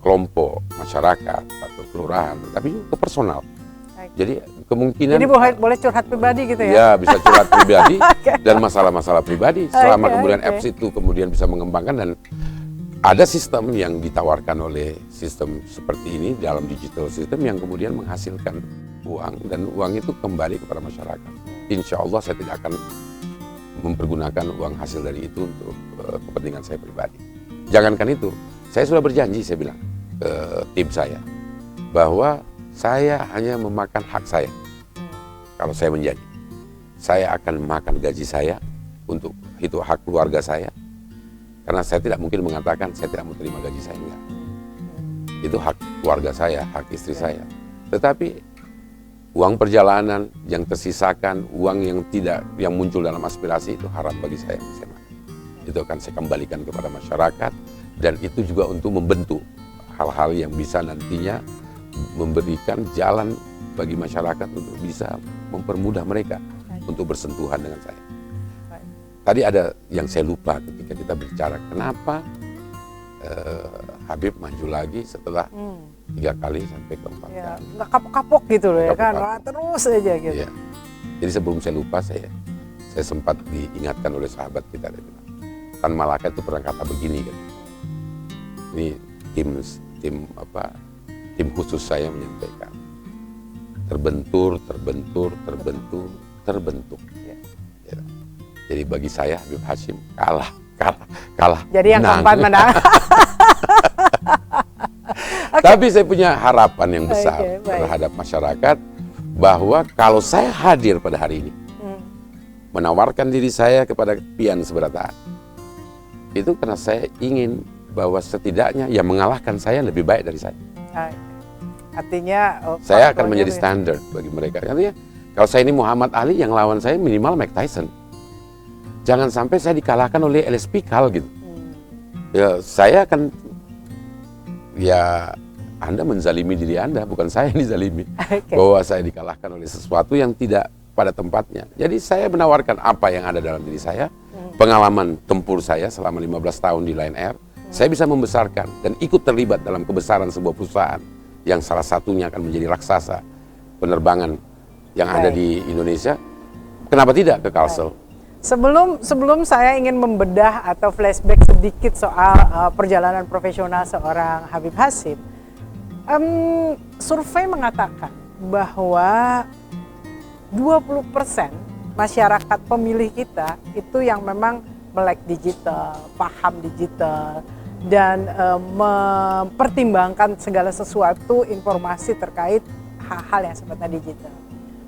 Speaker 2: kelompok masyarakat atau kelurahan, tapi juga ke personal. Jadi kemungkinan
Speaker 1: boleh curhat pribadi gitu ya?
Speaker 2: Ya, bisa curhat pribadi dan masalah-masalah pribadi. Selama kemudian apps itu kemudian bisa mengembangkan, dan ada sistem yang ditawarkan oleh sistem seperti ini dalam digital system yang kemudian menghasilkan uang, dan uang itu kembali kepada masyarakat. Insya Allah saya tidak akan mempergunakan uang hasil dari itu untuk kepentingan saya pribadi. Jangankan itu, saya sudah berjanji, saya bilang ke tim saya, bahwa saya hanya memakan hak saya. Kalau saya menjadi, saya akan memakan gaji saya untuk itu hak keluarga saya. Karena saya tidak mungkin mengatakan saya tidak mau terima gaji saya, enggak. Itu hak keluarga saya, hak istri saya. Tetapi uang perjalanan yang tersisakan, uang yang muncul dalam aspirasi itu haram bagi saya makan. Itu akan saya kembalikan kepada masyarakat, dan itu juga untuk membentuk hal-hal yang bisa nantinya memberikan jalan bagi masyarakat untuk bisa mempermudah mereka untuk bersentuhan dengan saya. Tadi ada yang saya lupa ketika kita berbicara, kenapa Habib maju lagi setelah 3 kali sampai ke 4 kali.
Speaker 1: Nggak kapok-kapok gitu loh ya kan, terus aja gitu.
Speaker 2: Ya. Jadi sebelum saya lupa, saya sempat diingatkan oleh sahabat kita, dia bilang, Tan Malaka itu pernah kata begini kan. Ini tim khusus saya menyampaikan, terbentur. Ya. Jadi bagi saya Habib Hasyim kalah.
Speaker 1: Jadi yang keempat menang.
Speaker 2: Tapi saya punya harapan yang besar terhadap masyarakat, bahwa kalau saya hadir pada hari ini, menawarkan diri saya kepada pian seberata, itu karena saya ingin bahwa setidaknya yang mengalahkan saya lebih baik dari saya.
Speaker 1: Artinya
Speaker 2: saya akan menjadi standar bagi mereka. Artinya kalau saya ini Muhammad Ali, yang lawan saya minimal Mike Tyson. Jangan sampai saya dikalahkan oleh LS Pikal gitu. Ya, saya akan, ya Anda menzalimi diri Anda, bukan saya yang dizalimi. Bahwa saya dikalahkan oleh sesuatu yang tidak pada tempatnya. Jadi saya menawarkan apa yang ada dalam diri saya, pengalaman tempur saya selama 15 tahun di Lion Air. Saya bisa membesarkan dan ikut terlibat dalam kebesaran sebuah perusahaan yang salah satunya akan menjadi raksasa penerbangan yang ada di Indonesia. Kenapa tidak ke Kalsel?
Speaker 1: Sebelum saya ingin membedah atau flashback sedikit soal perjalanan profesional seorang Habib Hasyim, survei mengatakan bahwa 20% masyarakat pemilih kita itu yang memang melek digital, paham digital, dan mempertimbangkan segala sesuatu informasi terkait hal-hal yang sifatnya digital.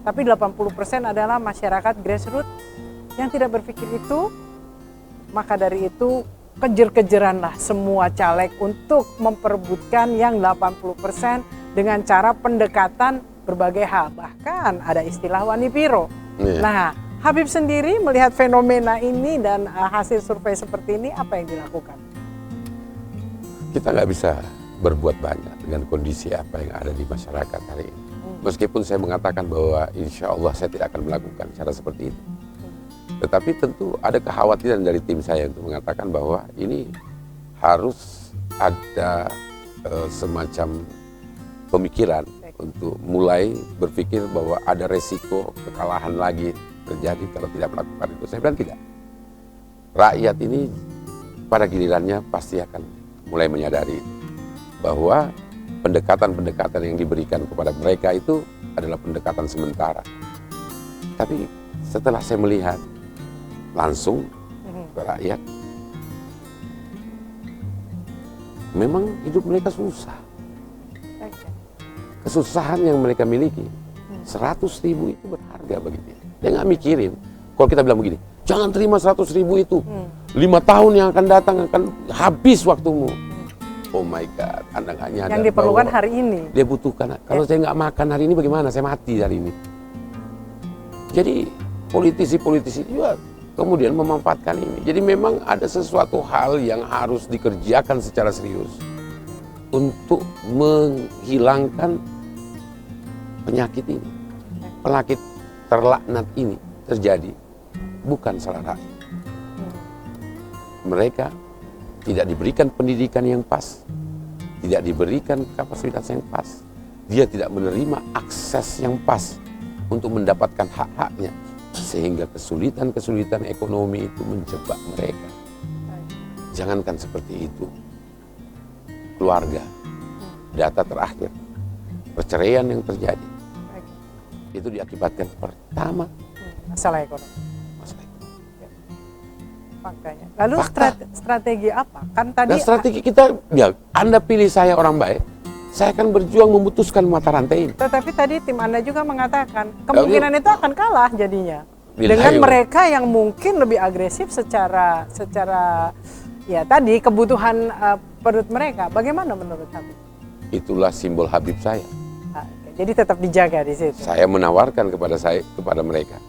Speaker 1: Tapi 80% adalah masyarakat grassroots yang tidak berpikir itu. Maka dari itu kejer-kejeran lah semua caleg untuk memperebutkan yang 80% dengan cara pendekatan berbagai hal. Bahkan ada istilah wanipiro. Nah, Habib sendiri melihat fenomena ini dan hasil survei seperti ini, apa yang dilakukan?
Speaker 2: Kita nggak bisa berbuat banyak dengan kondisi apa yang ada di masyarakat hari ini. Meskipun saya mengatakan bahwa insya Allah saya tidak akan melakukan cara seperti itu. Tetapi tentu ada kekhawatiran dari tim saya untuk mengatakan bahwa ini harus ada semacam pemikiran untuk mulai berpikir bahwa ada resiko kekalahan lagi terjadi kalau tidak melakukan itu. Saya bilang tidak. Rakyat ini pada gilirannya pasti akan mulai menyadari bahwa pendekatan-pendekatan yang diberikan kepada mereka itu adalah pendekatan sementara. Tapi setelah saya melihat langsung ke rakyat, memang hidup mereka susah. Kesusahan yang mereka miliki, 100.000 itu berharga bagi dia. Dia nggak mikirin. Kalau kita bilang begini, jangan terima 100.000 itu. 5 tahun yang akan datang akan habis waktumu. Oh my God, Anda nggak nyadar
Speaker 1: yang diperlukan hari ini.
Speaker 2: Dia butuhkan. Kalau saya nggak makan hari ini bagaimana? Saya mati hari ini. Jadi politisi-politisi juga kemudian memanfaatkan ini. Jadi memang ada sesuatu hal yang harus dikerjakan secara serius untuk menghilangkan penyakit ini. Penyakit terlaknat ini terjadi bukan salah rakyat. Mereka tidak diberikan pendidikan yang pas, tidak diberikan kapasitas yang pas, dia tidak menerima akses yang pas untuk mendapatkan hak-haknya, sehingga kesulitan-kesulitan ekonomi itu menjebak mereka. Jangankan seperti itu, keluarga, data terakhir, perceraian yang terjadi, itu diakibatkan pertama
Speaker 1: masalah ekonomi. Makanya. Lalu strategi apa? Kan tadi
Speaker 2: strategi kita, ya Anda pilih saya orang baik, saya akan berjuang memutuskan mata rantai ini.
Speaker 1: Tetapi tadi tim Anda juga mengatakan kemungkinan itu akan kalah jadinya.
Speaker 2: Bila
Speaker 1: dengan mereka yang mungkin lebih agresif secara ya tadi kebutuhan perut mereka. Bagaimana menurut Habib?
Speaker 2: Itulah simbol Habib saya.
Speaker 1: Jadi tetap dijaga di situ.
Speaker 2: Saya menawarkan kepada mereka.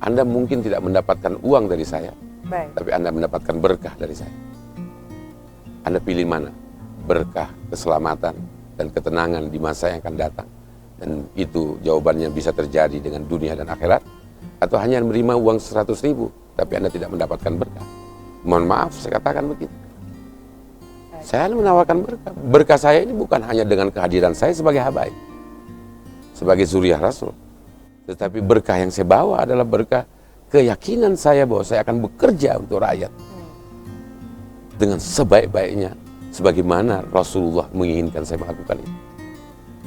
Speaker 2: Anda mungkin tidak mendapatkan uang dari saya, tapi Anda mendapatkan berkah dari saya. Anda pilih mana? Berkah, keselamatan, dan ketenangan di masa yang akan datang. Dan itu jawabannya bisa terjadi dengan dunia dan akhirat. Atau hanya menerima uang 100.000, tapi Anda tidak mendapatkan berkah. Mohon maaf, saya katakan begitu. Saya menawarkan berkah. Berkah saya ini bukan hanya dengan kehadiran saya sebagai habaib, sebagai zuriyah Rasul. Tetapi berkah yang saya bawa adalah berkah keyakinan saya bahwa saya akan bekerja untuk rakyat dengan sebaik-baiknya, sebagaimana Rasulullah menginginkan saya melakukan ini.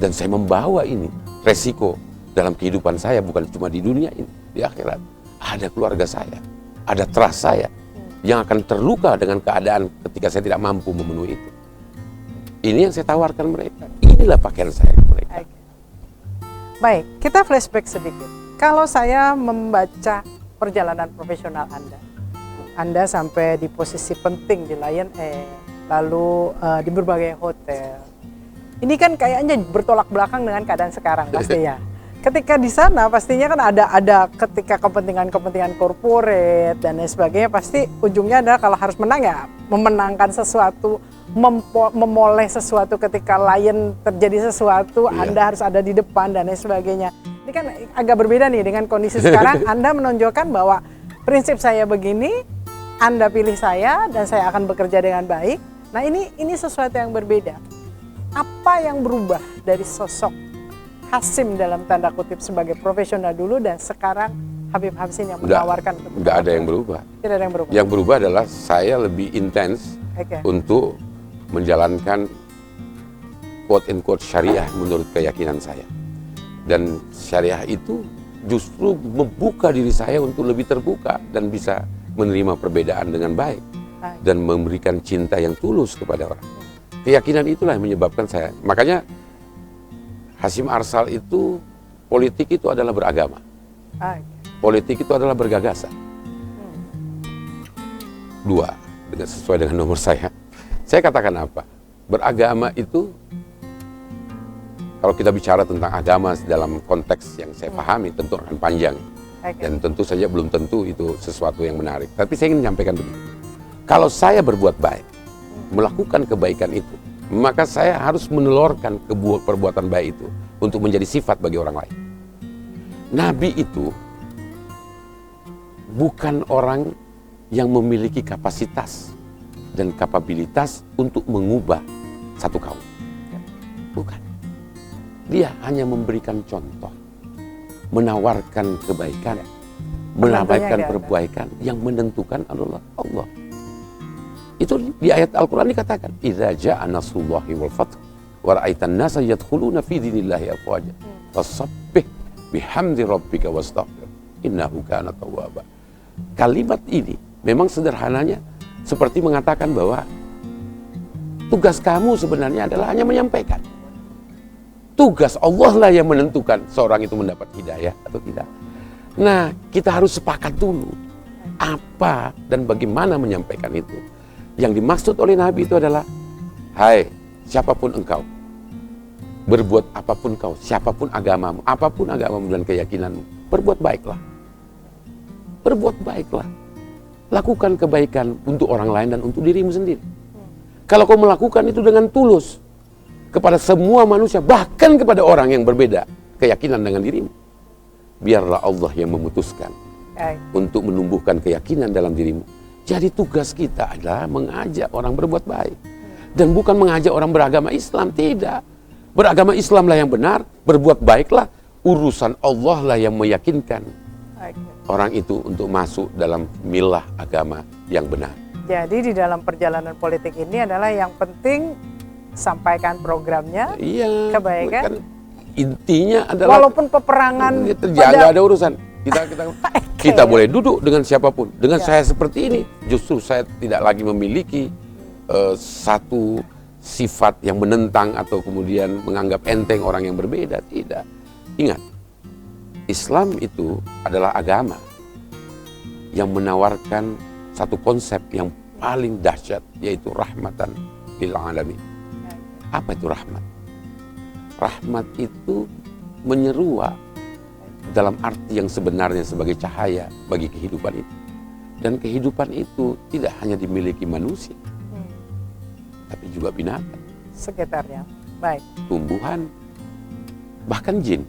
Speaker 2: Dan saya membawa ini resiko dalam kehidupan saya, bukan cuma di dunia ini, di akhirat. Ada keluarga saya, ada trust saya yang akan terluka dengan keadaan ketika saya tidak mampu memenuhi itu. Ini yang saya tawarkan mereka. Inilah pakaian saya ke mereka.
Speaker 1: Baik, kita flashback sedikit. Kalau saya membaca perjalanan profesional Anda sampai di posisi penting di Lion Air, lalu di berbagai hotel. Ini kan kayaknya bertolak belakang dengan keadaan sekarang pasti ya. Ketika di sana pastinya kan ada ketika kepentingan korporat dan lain sebagainya, pasti ujungnya adalah kalau harus menang ya memenangkan sesuatu, memoleh sesuatu. Ketika Lion terjadi sesuatu, Anda harus ada di depan dan lain sebagainya. Ini kan agak berbeda nih dengan kondisi sekarang. Anda menonjolkan bahwa prinsip saya begini, Anda pilih saya dan saya akan bekerja dengan baik. Nah ini sesuatu yang berbeda. Apa yang berubah dari sosok Hasyim dalam tanda kutip sebagai profesional dulu dan sekarang Habib Hamsin yang menawarkan?
Speaker 2: Enggak ada yang berubah.
Speaker 1: Tidak ada yang berubah.
Speaker 2: Yang berubah adalah saya lebih intens untuk menjalankan quote-unquote syariah menurut keyakinan saya. Dan syariah itu justru membuka diri saya untuk lebih terbuka dan bisa menerima perbedaan dengan baik dan memberikan cinta yang tulus kepada orang. Keyakinan itulah yang menyebabkan saya. Makanya Hasyim Arsal itu, politik itu adalah beragama. Politik itu adalah bergagasan. 2, sesuai dengan nomor saya. Saya katakan apa? Beragama itu, kalau kita bicara tentang agama dalam konteks yang saya pahami, tentu akan panjang. Dan tentu saja belum tentu itu sesuatu yang menarik. Tapi saya ingin menyampaikan begini. Kalau saya berbuat baik, melakukan kebaikan itu, maka saya harus menelurkan perbuatan baik itu untuk menjadi sifat bagi orang lain. Nabi itu bukan orang yang memiliki kapasitas dan kapabilitas untuk mengubah satu kaum. Bukan. Dia hanya memberikan contoh, menawarkan kebaikan, menawarkan perbaikan, yang menentukan adalah Allah. Itu di ayat Al-Quran dikatakan, "Idza ja'a nasrullahi wal fath wa ra'aitan nasa yadkhuluna fi dinillahi afwaja fasabbih bihamdi rabbika wastaghfir innahu kana tawwaba." Kalimat ini memang sederhananya seperti mengatakan bahwa tugas kamu sebenarnya adalah hanya menyampaikan. Tugas Allah lah yang menentukan seorang itu mendapat hidayah atau tidak. Nah, kita harus sepakat dulu apa dan bagaimana menyampaikan itu. Yang dimaksud oleh Nabi itu adalah, hai siapapun engkau, berbuat apapun kau, siapapun agamamu, apapun agamamu dan keyakinanmu, berbuat baiklah. Berbuat baiklah. Lakukan kebaikan untuk orang lain dan untuk dirimu sendiri. Kalau kau melakukan itu dengan tulus kepada semua manusia, bahkan kepada orang yang berbeda keyakinan dengan dirimu, biarlah Allah yang memutuskan untuk menumbuhkan keyakinan dalam dirimu. Jadi tugas kita adalah mengajak orang berbuat baik. Dan bukan mengajak orang beragama Islam, tidak. Beragama Islamlah yang benar, berbuat baiklah. Urusan Allah lah yang meyakinkan orang itu untuk masuk dalam milah agama yang benar.
Speaker 1: Jadi di dalam perjalanan politik ini adalah yang penting sampaikan programnya, kebaikan.
Speaker 2: Kan intinya adalah
Speaker 1: walaupun peperangan
Speaker 2: terjaga ada urusan. Kita boleh duduk dengan siapapun. Dengan saya seperti ini, justru saya tidak lagi memiliki satu sifat yang menentang atau kemudian menganggap enteng orang yang berbeda. Tidak. Ingat, Islam itu adalah agama yang menawarkan satu konsep yang paling dahsyat, yaitu rahmatan lil alamin. Apa itu rahmat? Rahmat itu menyeruak dalam arti yang sebenarnya sebagai cahaya bagi kehidupan itu. Dan kehidupan itu tidak hanya dimiliki manusia, tapi juga binatang,
Speaker 1: sekitarnya, baik,
Speaker 2: tumbuhan, bahkan jin.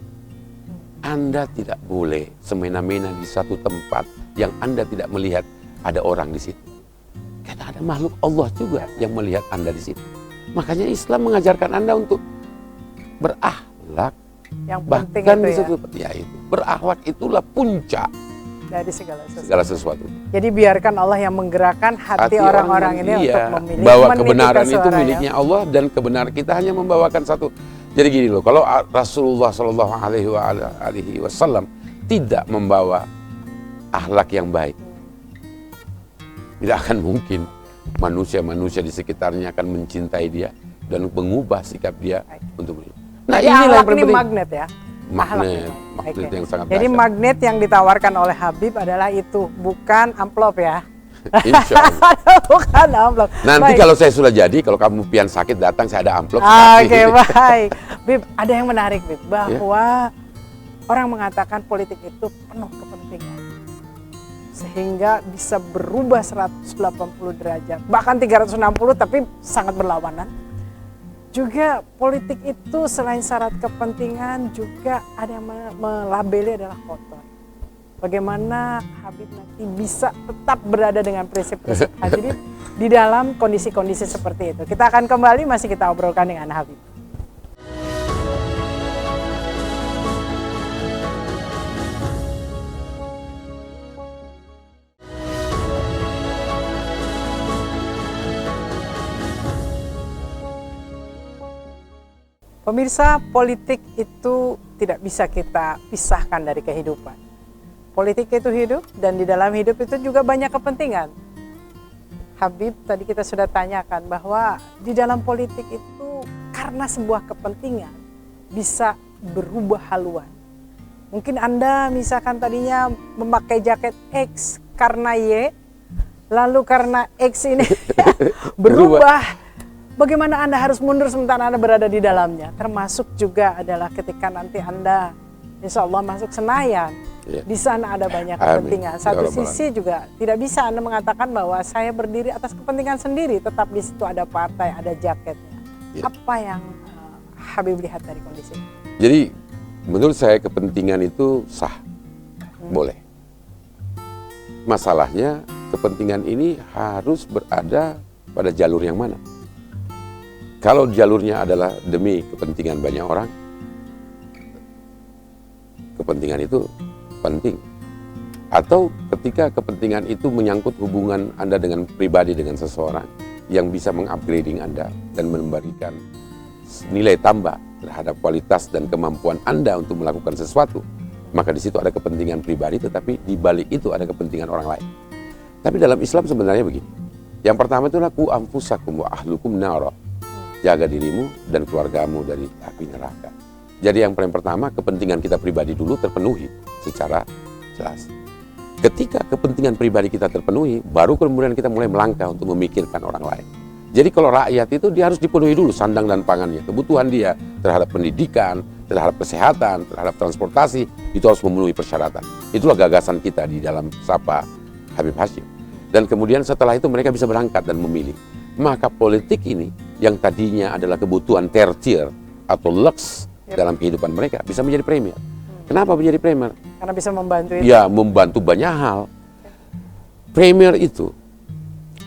Speaker 2: Anda tidak boleh semena-mena di satu tempat yang Anda tidak melihat ada orang di situ. Karena ada makhluk Allah juga yang melihat Anda di situ. Makanya Islam mengajarkan Anda untuk berakhlak.
Speaker 1: Yang
Speaker 2: bahkan
Speaker 1: penting
Speaker 2: itu itu berakhlak itulah puncak
Speaker 1: dari segala sesuatu.
Speaker 2: Jadi
Speaker 1: biarkan Allah yang menggerakkan hati orang-orang ini untuk memilih,
Speaker 2: bahwa kebenaran itu miliknya Allah dan kebenaran kita hanya membawakan satu. Jadi gini loh, kalau Rasulullah Shallallahu Alaihi Wasallam tidak membawa akhlak yang baik, tidak akan mungkin manusia-manusia di sekitarnya akan mencintai dia dan mengubah sikap dia untuk. Nah, inilah yang penting.
Speaker 1: Magnet ya.
Speaker 2: Magnet yang sangat
Speaker 1: Jadi
Speaker 2: dahsyat.
Speaker 1: magnet yang ditawarkan oleh Habib adalah itu, bukan amplop ya.
Speaker 2: Insya Allah.
Speaker 1: Bukan amplop.
Speaker 2: Nanti kalau saya sudah jadi, kalau kamu pian sakit datang, saya ada amplop.
Speaker 1: Oke, baik. Bib, ada yang menarik Bib, bahwa orang mengatakan politik itu penuh kepentingan. Sehingga bisa berubah 180 derajat, bahkan 360, tapi sangat berlawanan. Juga politik itu selain syarat kepentingan juga ada yang melabeli adalah kotor. Bagaimana Habib nanti bisa tetap berada dengan prinsip-prinsip Habib di dalam kondisi-kondisi seperti itu. Kita akan kembali, masih kita obrolkan dengan Habib. Pemirsa, politik itu tidak bisa kita pisahkan dari kehidupan. Politik itu hidup, dan di dalam hidup itu juga banyak kepentingan. Habib, tadi kita sudah tanyakan bahwa di dalam politik itu karena sebuah kepentingan bisa berubah haluan. Mungkin Anda misalkan tadinya memakai jaket X karena Y, lalu karena X ini berubah, bagaimana Anda harus mundur sementara Anda berada di dalamnya? Termasuk juga adalah ketika nanti Anda insya Allah masuk Senayan, di sana ada banyak kepentingan. Satu sisi juga tidak bisa Anda mengatakan bahwa saya berdiri atas kepentingan sendiri, tetap di situ ada partai, ada jaketnya. Apa yang Habib lihat dari kondisi ini?
Speaker 2: Jadi menurut saya kepentingan itu sah, boleh. Masalahnya kepentingan ini harus berada pada jalur yang mana. Kalau jalurnya adalah demi kepentingan banyak orang, kepentingan itu penting. Atau ketika kepentingan itu menyangkut hubungan Anda dengan pribadi dengan seseorang yang bisa mengupgrading Anda dan memberikan nilai tambah terhadap kualitas dan kemampuan Anda untuk melakukan sesuatu, maka di situ ada kepentingan pribadi, tetapi di balik itu ada kepentingan orang lain. Tapi dalam Islam sebenarnya begini. Yang pertama itulah ku anfusakum wa ahlukum nara. Jaga dirimu dan keluargamu dari api neraka. Jadi yang paling pertama, kepentingan kita pribadi dulu terpenuhi secara jelas. Ketika kepentingan pribadi kita terpenuhi, baru kemudian kita mulai melangkah untuk memikirkan orang lain. Jadi kalau rakyat itu dia harus dipenuhi dulu sandang dan pangannya. Kebutuhan dia terhadap pendidikan, terhadap kesehatan, terhadap transportasi, itu harus memenuhi persyaratan. Itulah gagasan kita di dalam Sapa Habib Hashim. Dan kemudian setelah itu mereka bisa berangkat dan memilih. Maka politik ini yang tadinya adalah kebutuhan tertier atau lux dalam kehidupan mereka bisa menjadi premier. Kenapa menjadi premier?
Speaker 1: Karena bisa membantu itu.
Speaker 2: Ya, membantu banyak hal. Premier itu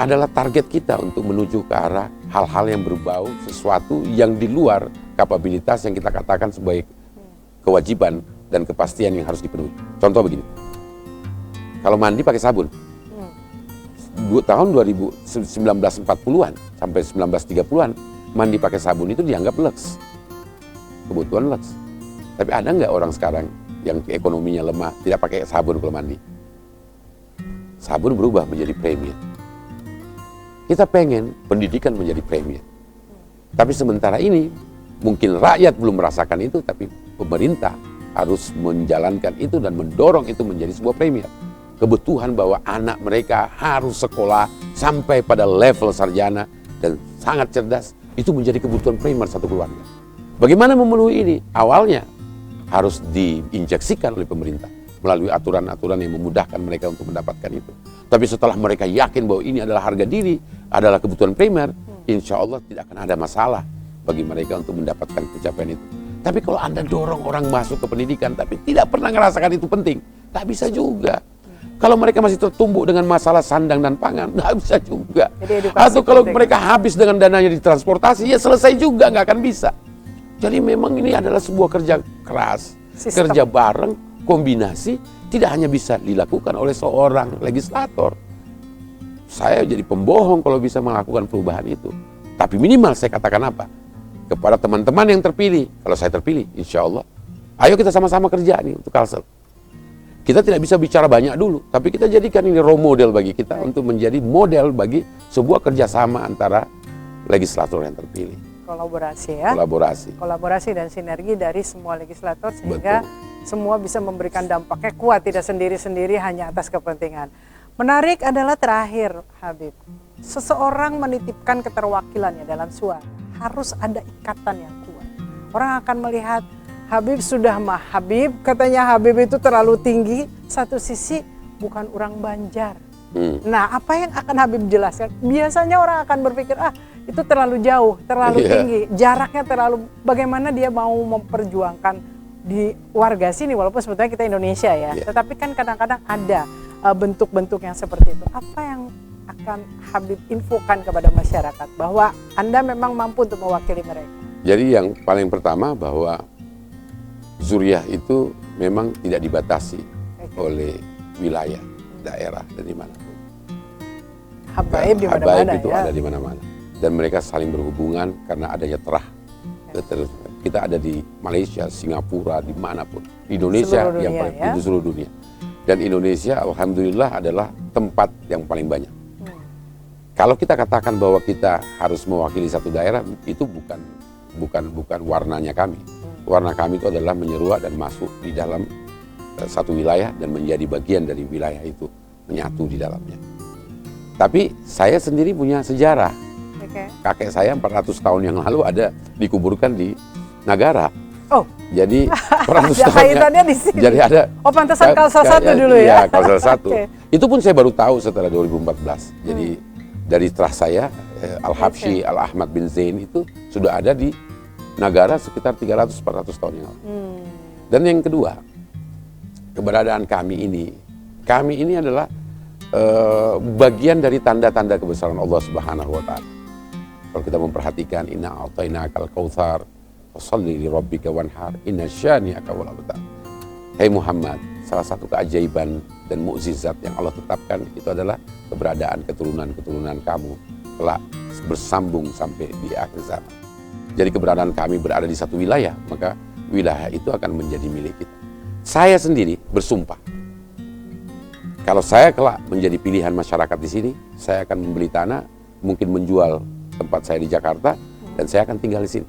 Speaker 2: adalah target kita untuk menuju ke arah hal-hal yang berbau sesuatu yang di luar kapabilitas yang kita katakan sebagai kewajiban dan kepastian yang harus dipenuhi. Contoh begini, kalau mandi pakai sabun, tahun 1940-an sampai 1930-an, mandi pakai sabun itu dianggap lux, kebutuhan lux. Tapi ada nggak orang sekarang yang ekonominya lemah tidak pakai sabun kalau mandi? Sabun berubah menjadi premier. Kita pengen pendidikan menjadi premier. Tapi sementara ini mungkin rakyat belum merasakan itu, tapi pemerintah harus menjalankan itu dan mendorong itu menjadi sebuah premier. Kebutuhan bahwa anak mereka harus sekolah sampai pada level sarjana dan sangat cerdas, itu menjadi kebutuhan primer satu keluarga. Bagaimana memenuhi ini? Awalnya harus diinjeksikan oleh pemerintah melalui aturan-aturan yang memudahkan mereka untuk mendapatkan itu. Tapi setelah mereka yakin bahwa ini adalah harga diri, adalah kebutuhan primer, insya Allah tidak akan ada masalah bagi mereka untuk mendapatkan pencapaian itu. Tapi kalau Anda dorong orang masuk ke pendidikan tapi tidak pernah merasakan itu penting, tak bisa juga. Kalau mereka masih tertumbuk dengan masalah sandang dan pangan, nggak bisa juga. Atau kalau mereka habis dengan dananya di transportasi, ya selesai juga, nggak akan bisa. Jadi memang ini adalah sebuah kerja keras, kerja bareng, kombinasi, tidak hanya bisa dilakukan oleh seorang legislator. Saya jadi pembohong kalau bisa melakukan perubahan itu. Tapi minimal saya katakan apa? Kepada teman-teman yang terpilih, kalau saya terpilih, insya Allah, ayo kita sama-sama kerja nih untuk Kalsel. Kita tidak bisa bicara banyak dulu, tapi kita jadikan ini role model bagi kita untuk menjadi model bagi sebuah kerjasama antara legislator yang terpilih.
Speaker 1: Kolaborasi ya. Kolaborasi dan sinergi dari semua legislator sehingga semua bisa memberikan dampaknya kuat, tidak sendiri-sendiri hanya atas kepentingan. Menarik adalah terakhir, Habib. Seseorang menitipkan keterwakilannya dalam suara, harus ada ikatan yang kuat. Orang akan melihat Habib sudah Habib, katanya Habib itu terlalu tinggi, satu sisi bukan orang Banjar. Nah, apa yang akan Habib jelaskan? Biasanya orang akan berpikir, itu terlalu jauh, terlalu tinggi, jaraknya terlalu, bagaimana dia mau memperjuangkan di warga sini, walaupun sebetulnya kita Indonesia ya, tetapi kan kadang-kadang ada bentuk-bentuk yang seperti itu. Apa yang akan Habib infokan kepada masyarakat bahwa Anda memang mampu untuk mewakili mereka?
Speaker 2: Jadi yang paling pertama bahwa Zuriyah itu memang tidak dibatasi oleh wilayah, daerah, dan dimanapun.
Speaker 1: Habaib di mana-mana
Speaker 2: Habaib itu ada di mana-mana. Dan mereka saling berhubungan karena adanya terah. Kita ada di Malaysia, Singapura, dimanapun. Di Indonesia yang paling di seluruh dunia. Dan Indonesia alhamdulillah adalah tempat yang paling banyak. Kalau kita katakan bahwa kita harus mewakili satu daerah, itu bukan warnanya kami. Warna kami itu adalah menyeruak dan masuk di dalam satu wilayah dan menjadi bagian dari wilayah itu, menyatu di dalamnya. Tapi saya sendiri punya sejarah.
Speaker 1: Oke.
Speaker 2: Kakek saya 400 tahun yang lalu ada dikuburkan di Nagara.
Speaker 1: Oh,
Speaker 2: Jadi 400
Speaker 1: ada
Speaker 2: tahun.
Speaker 1: kaitannya di sini.
Speaker 2: Jadi ada.
Speaker 1: Oh, pantesan Kalsel 1 dulu ya.
Speaker 2: Iya, Kalsel 1.
Speaker 1: Oke.
Speaker 2: Itu pun saya baru tahu setelah 2014. Jadi dari setelah saya Al-Habsyi Al-Ahmad bin Zain itu sudah ada di Nagara sekitar 300-400 tahun yang lalu. Dan yang kedua, keberadaan kami ini adalah bagian dari tanda-tanda kebesaran Allah Subhanahu wa taala. Kalau kita memperhatikan inna a'tainakal kautsar fasholli li rabbika wanhar inna syani'aka wal abtar. Hai Muhammad, salah satu keajaiban dan mukjizat yang Allah tetapkan itu adalah keberadaan keturunan-keturunan kamu kelak bersambung sampai di akhir zaman. Jadi keberadaan kami berada di satu wilayah, maka wilayah itu akan menjadi milik kita. Saya sendiri bersumpah, kalau saya kelak menjadi pilihan masyarakat di sini, saya akan membeli tanah, mungkin menjual tempat saya di Jakarta, dan saya akan tinggal di sini.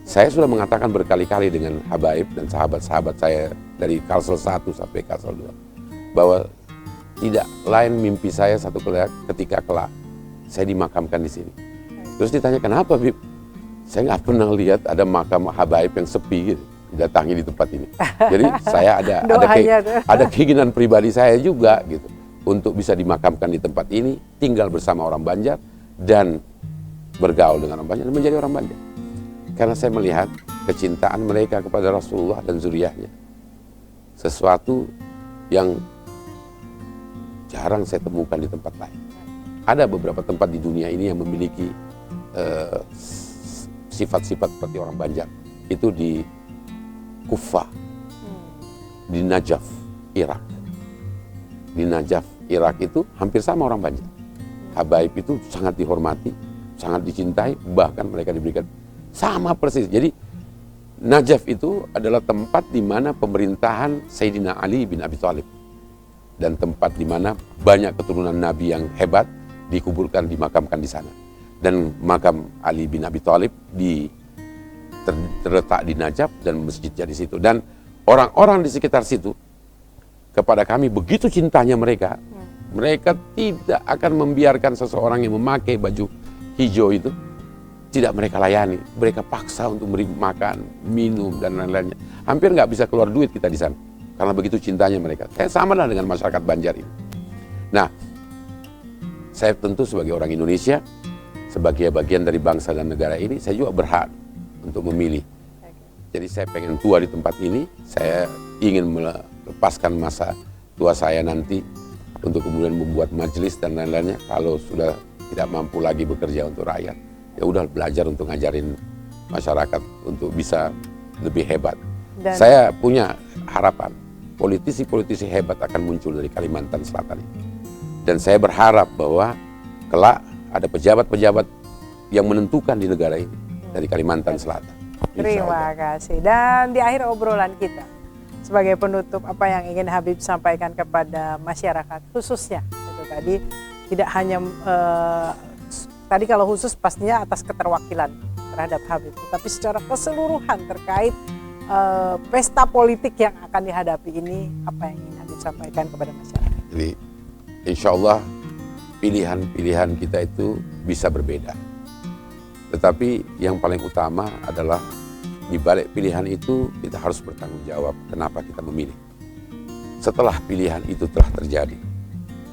Speaker 2: Saya sudah mengatakan berkali-kali dengan habaib dan sahabat-sahabat saya dari Kalsel 1 sampai Kalsel 2, bahwa tidak lain mimpi saya satu ketika kelak saya dimakamkan di sini. Terus ditanya, kenapa Bib? Saya nggak pernah lihat ada makam habaib yang sepi gitu, datangi di tempat ini. Jadi saya ada keinginan pribadi saya juga gitu untuk bisa dimakamkan di tempat ini, tinggal bersama orang Banjar dan bergaul dengan orang Banjar dan menjadi orang Banjar. Karena saya melihat kecintaan mereka kepada Rasulullah dan zuriyahnya, sesuatu yang jarang saya temukan di tempat lain. Ada beberapa tempat di dunia ini yang memiliki sifat-sifat seperti orang Banjar. Itu di Kufah, di Najaf, Irak. Di Najaf, Irak itu hampir sama orang Banjar. Habaib itu sangat dihormati, sangat dicintai, bahkan mereka diberikan sama persis. Jadi Najaf itu adalah tempat di mana pemerintahan Sayyidina Ali bin Abi Thalib dan tempat di mana banyak keturunan Nabi yang hebat dikuburkan, dimakamkan di sana. Dan makam Ali bin Abi Thalib terletak di Najaf dan masjidnya di situ. Dan orang-orang di sekitar situ kepada kami begitu cintanya mereka, mereka tidak akan membiarkan seseorang yang memakai baju hijau itu tidak mereka layani. Mereka paksa untuk beri makan, minum dan lain-lainnya. Hampir nggak bisa keluar duit kita di sana karena begitu cintanya mereka. Saya sama lah dengan masyarakat Banjar ini. Nah, saya tentu sebagai orang Indonesia, sebagai bagian dari bangsa dan negara ini, saya juga berhak untuk memilih. Jadi saya pengen tua di tempat ini, saya ingin melepaskan masa tua saya nanti untuk kemudian membuat majelis dan lain-lainnya. Kalau sudah tidak mampu lagi bekerja untuk rakyat, ya udah belajar untuk ngajarin masyarakat untuk bisa lebih hebat. Dan saya punya harapan, politisi-politisi hebat akan muncul dari Kalimantan Selatan ini. Dan saya berharap bahwa kelak ada pejabat-pejabat yang menentukan di negara ini dari Kalimantan Selatan.
Speaker 1: Terima kasih. Dan di akhir obrolan kita, sebagai penutup, apa yang ingin Habib sampaikan kepada masyarakat khususnya? Itu tadi tidak hanya tadi kalau khusus pastinya atas keterwakilan terhadap Habib, tapi secara keseluruhan terkait pesta politik yang akan dihadapi ini, apa yang ingin Habib sampaikan kepada masyarakat?
Speaker 2: Jadi, insya Allah pilihan-pilihan kita itu bisa berbeda. Tetapi yang paling utama adalah di balik pilihan itu kita harus bertanggung jawab kenapa kita memilih. Setelah pilihan itu telah terjadi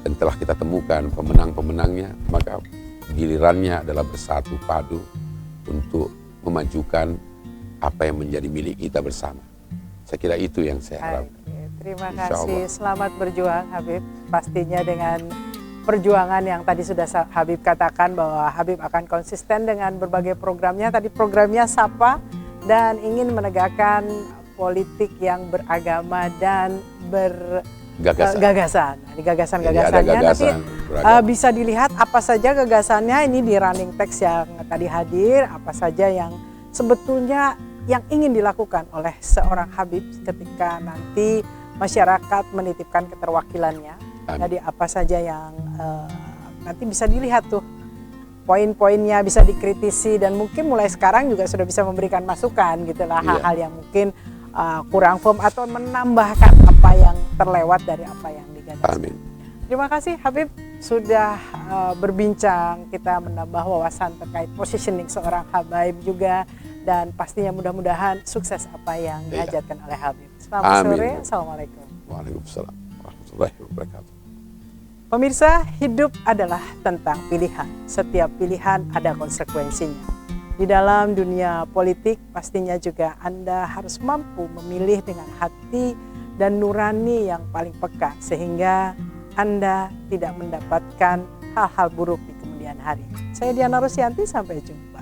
Speaker 2: dan telah kita temukan pemenang-pemenangnya, maka gilirannya adalah bersatu padu untuk memajukan apa yang menjadi milik kita bersama. Saya kira itu yang saya harapkan.
Speaker 1: Terima kasih. Selamat berjuang Habib. Pastinya dengan perjuangan yang tadi sudah Habib katakan bahwa Habib akan konsisten dengan berbagai programnya. Tadi programnya Sapa dan ingin menegakkan politik yang beragama dan gagasan. Di gagasan-gagasannya nanti bisa dilihat apa saja gagasannya ini di running text yang tadi hadir, apa saja yang sebetulnya yang ingin dilakukan oleh seorang Habib ketika nanti masyarakat menitipkan keterwakilannya. Jadi apa saja yang nanti bisa dilihat tuh poin-poinnya, bisa dikritisi dan mungkin mulai sekarang juga sudah bisa memberikan masukan gitulah, hal-hal yang mungkin kurang firm atau menambahkan apa yang terlewat dari apa yang digagas.
Speaker 2: Amin.
Speaker 1: Terima kasih Habib. sudah berbincang, kita menambah wawasan terkait positioning seorang Habaib juga, dan pastinya mudah-mudahan sukses apa yang dihajatkan oleh Habib. Selamat sore, Assalamualaikum.
Speaker 2: Waalaikumsalam warahmatullahi wabarakatuh.
Speaker 1: Pemirsa, hidup adalah tentang pilihan. Setiap pilihan ada konsekuensinya. Di dalam dunia politik pastinya juga Anda harus mampu memilih dengan hati dan nurani yang paling peka, sehingga Anda tidak mendapatkan hal-hal buruk di kemudian hari. Saya Diana Rosyanti, sampai jumpa.